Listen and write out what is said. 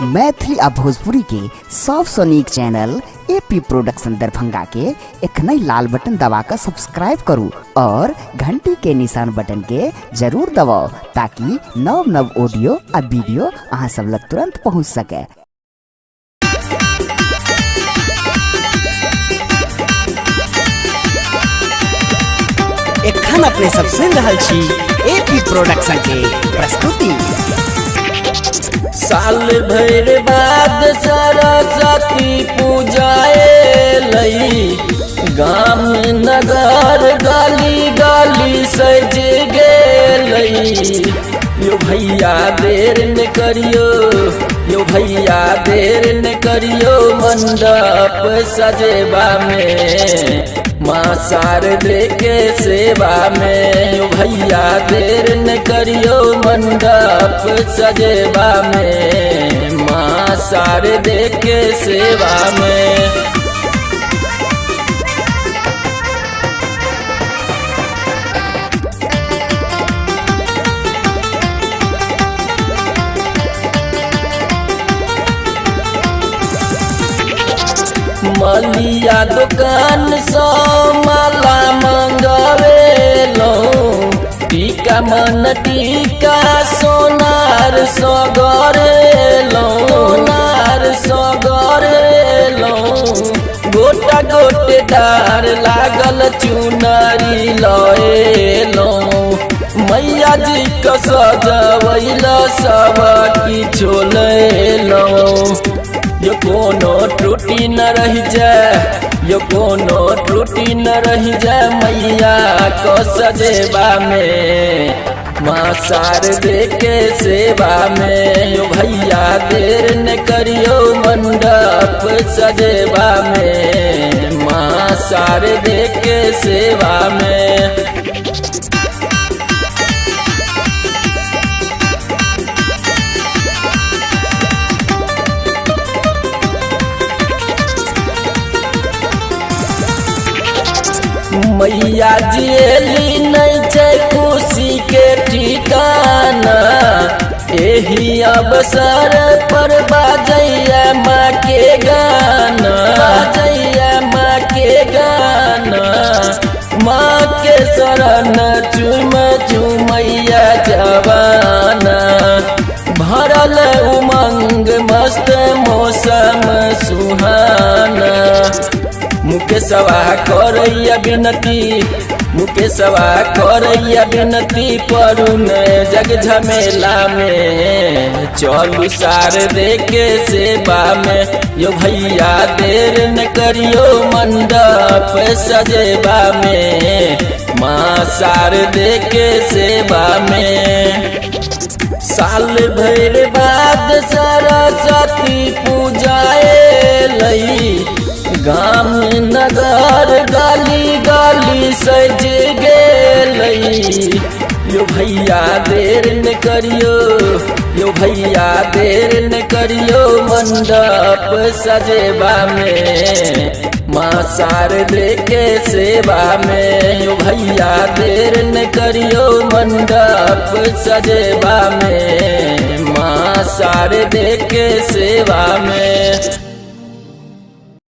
मैथिली आ भोजपुरी के सबसे नीक चैनल एपी प्रोडक्शन दरभंगा के एखनई लाल बटन दबाकर सब्सक्राइब करू और घंटी के निशान बटन के जरूर दबाओ ताकि नव नव ऑडियो आ वीडियो अहाँ सब लग तुरंत पहुँच सके। एखन अपने सब सुन रहल छी एपी प्रोडक्शन के प्रस्तुति। साल भर बाद सरस्वती पूजाए लई गाम नगर गली गली सज गेलई। यो भैया देर न करियो, यो भैया देर न करियो मंडप सजेबा में माँ शारदे के सेवा में। यो भैया देर न करियो मंडप सजेबा में माँ शारदे के सेवा में। मलिया दुकान सो माला मंगवेलो, टीका मन टीका सोनार सो गरेलो, सोनार सो गरेलो। गोटा गोटेदार लागल चुनरी लएलो, मैया जी का सजवैल सब किछो लेलो। यो कोनो त्रुटि न रह जाए, यो कोनो त्रुटि न रह जाए मैया को सजेबा में माँ शारदे के सेवा में। यो भैया देर न करियो मंडप सजेबा में माँ शारदे के सेवा में। मैया जियली नहीं छै खुशी के ठिकाना, एही अवसर पर बाजैया माँ के गाना, बाजैया माँ के गाना। माँ के शरण चुम चुमैया जवाना, भरल उमंग मस्त मौसम सुहाना। मुकेशवा करैया विनती, मुकेशवा करैया विनती परुन जग झमेला में चलू शारदे के सेवा में। यो भैया देर न करियो मंडप सजेबा में माँ शारदे के सेवा में। साल भर बाद सरस्वती पूजाए लई गाम नगर गली गली सज गेलई। यो भैया देर न करियो, यो भैया देर न करियो मंडप सजेबा में माँ शारदे के सेवा में। यो भैया देर न करियो मंडप सजेबा में माँ शारदे के सेवा में।